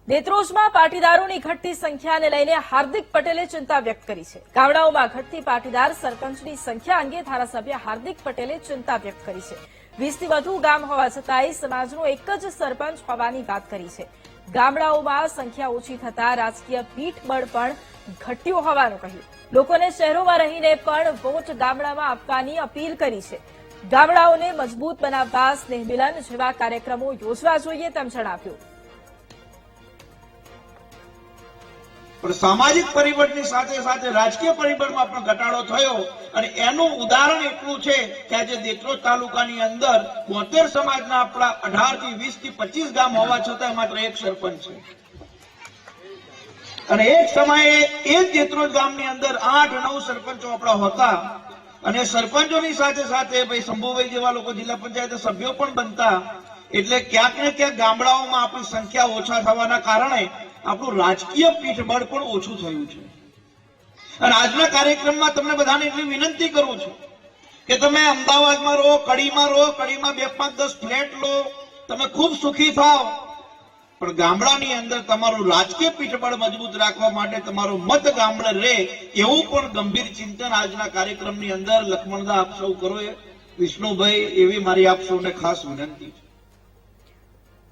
દેત્રોજમાં પાટીદારોની ઘટતી સંખ્યાને લઈને હાર્દિક પટેલે ચિંતા વ્યક્ત કરી છે। ગામડાઓમાં ઘટતી પાટીદાર સરપંચની સંખ્યા અંગે ધારાસભ્ય હાર્દિક પટેલે ચિંતા વ્યક્ત કરી છે। 20થી વધુ ગામ હોવા છતાંય સમાજનો એક જ સરપંચ હોવાની વાત કરી છે। ગામડાઓમાં સંખ્યા ઓછી થતા રાજકીય પીઠબળ પણ ઘટ્યું હોવાનું કહ્યું। લોકોને શહેરોમાં રહીને પણ વોટ ગામડામાં આપવાની અપીલ કરી છે। ગામડાઓને મજબૂત બનાવવા સ્નેહમિલન જેવા કાર્યક્રમો યોજવા જોઈએ તેમ જણાવ્યું। પણ સામાજિક પરિબળની સાથે સાથે રાજકીય પરિબળમાં પણ ઘટાડો થયો અને એનું ઉદાહરણ એટલું છે કે આજે દેત્રોજ તાલુકાની અંદર 72 સમાજના આપણા 18 થી 20 થી 25 ગામ હોવા છતાં માત્ર એક સરપંચ છે અને એક સમયે એ જ દેત્રોજ ગામની અંદર 8-9 સરપંચો આપણા હતા અને સરપંચોની સાથે સાથે ભાઈ શંભુભાઈ જેવા લોકો જિલ્લા પંચાયત સભ્યો પણ બનતા એટલે ક્યાંક ને ક્યાંક ગામડાઓમાં આપણી સંખ્યા ઓછા થવાના કારણે આપણું રાજકીય પીઠબળ પણ ઓછું થયું છે અને આજના કાર્યક્રમમાં તમને બધાને એટલી વિનંતી કરું છું કે તમે અમદાવાદમાં રહો, કડીમાં 2, 5, 10 ફ્લેટ લો, તમે ખૂબ સુખી થાવ, પણ ગામડાની અંદર તમારું રાજકીય પીઠબળ મજબૂત રાખવા માટે તમારો મત ગામડે રહે એવું પણ ગંભીર ચિંતન આજના કાર્યક્રમની અંદર લક્ષ્મણદા આપ સૌ કરો વિષ્ણુભાઈ એવી મારી આપ સૌને ખાસ વિનંતી છે।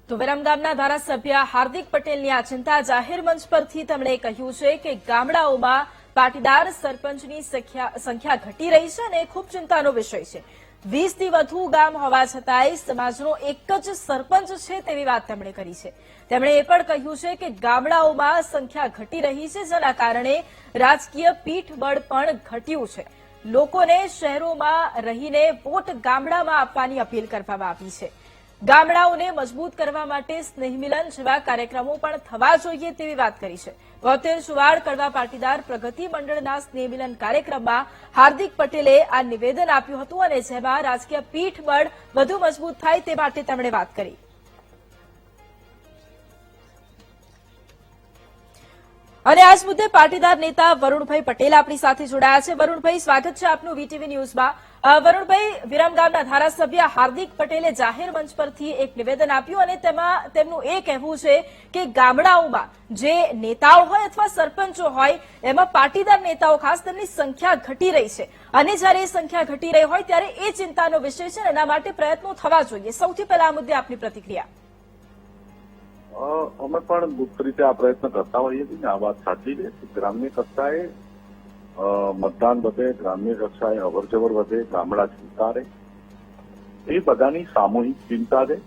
તો વિરમગામના ધારાસભ્ય હાર્દિક પટેલની આ ચિંતા જાહેર મંચ પરથી તેમણે કહ્યું છે કે ગામડાઓમાં પાટીદાર સરપંચની સંખ્યા ઘટી રહી છે અને ખૂબ ચિંતાનો વિષય છે। 20થી વધુ ગામ હોવા છતાંય સમાજનો એક જ સરપંચ છે તેવી વાત તેમણે કરી છે। તેમણે એ પણ કહ્યું છે કે ગામડાઓમાં સંખ્યા ઘટી રહી છે જેના કારણે રાજકીય પીઠબળ પણ ઘટ્યું છે। લોકોને શહેરોમાં રહીને વોટ ગામડામાં આપવાની અપીલ કરવામાં આવી છે। ગામડાઓને મજબૂત કરવા માટે સ્નેહમિલન જેવા કાર્યક્રમો પણ થવા જોઈએ તેવી વાત કરી છે। 72 સુવાડ કડવા પાટીદાર પ્રગતિ મંડળના સ્નેહમિલન કાર્યક્રમમાં હાર્દિક પટેલે આ નિવેદન આપ્યું હતું અને જેમાં રાજકીય પીઠબળ વધુ મજબૂત થાય તે માટે તેમણે વાત કરી। અને આજ મુદ્દે પાટીદાર નેતા વરુણભાઈ પટેલ આપણી સાથે જોડાયા છે। વરુણભાઈ, સ્વાગત છે આપનું વીટીવી ન્યૂઝમાં। વરુણભાઈ, વિરમગામના ધારાસભ્ય હાર્દિક પટેલે જાહેર મંચ પરથી એક નિવેદન આપ્યું અને તેમાં તેમનું એ કહેવું છે કે ગામડાઓમાં જે નેતાઓ હોય અથવા સરપંચો હોય એમાં પાટીદાર નેતાઓ ખાસ તેમની સંખ્યા ઘટી રહી છે અને જ્યારે એ સંખ્યા ઘટી રહી હોય ત્યારે એ ચિંતાનો વિષય છે એના માટે પ્રયત્નો થવા જોઈએ। સૌથી પહેલા આ મુદ્દે આપની પ્રતિક્રિયા। અમે પણ ગુપ્ત રીતે આ પ્રયત્ન કરતા હોઈએ છીએ આ વાત સાચી છે। ગ્રામ્ય કક્ષાએ મતદાન વધે, ગ્રામ્ય કક્ષાએ અવરજવર વધે, ગામડા ચિંતા રહે, એ બધાની સામૂહિક ચિંતા છે।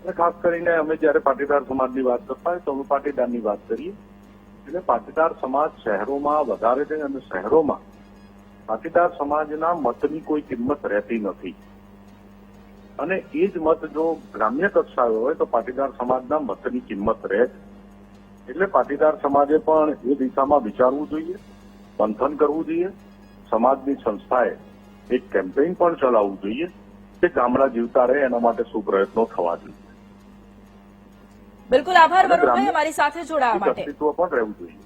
અને ખાસ કરીને અમે જયારે પાટીદાર સમાજની વાત કરતા હોય તો અમે પાટીદારની વાત કરીએ એટલે પાટીદાર સમાજ શહેરોમાં વધારે છે અને શહેરોમાં પાટીદાર સમાજના મતની કોઈ કિંમત રહેતી નથી અને એ જ મત જો ગ્રામ્ય કક્ષાએ હોય તો પાટીદાર સમાજના મતની કિંમત રહે। એટલે પાટીદાર સમાજે પણ એ દિશામાં વિચારવું જોઈએ, મંથન કરવું જોઈએ। સમાજની સંસ્થાએ એક કેમ્પેઇન પણ ચલાવવું જોઈએ કે ગામડા જીવતા રહે એના માટે શું પ્રયત્નો થવા જોઈએ। બિલકુલ, આભાર વરુણભાઈ અમારી સાથે જોડાવા માટે। અસ્તિત્વ પણ રહેવું જોઈએ।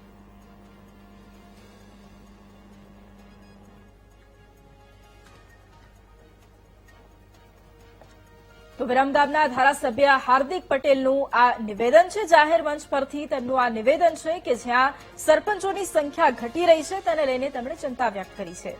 તો વિરમગામના ધારાસભ્ય હાર્દિક પટેલનું આ નિવેદન છે જાહેર મંચ પરથી। તેમનું આ નિવેદન છે કે જ્યાં સરપંચોની સંખ્યા ઘટી રહી છે તેને લઈને તેમણે ચિંતા વ્યક્ત કરી છે।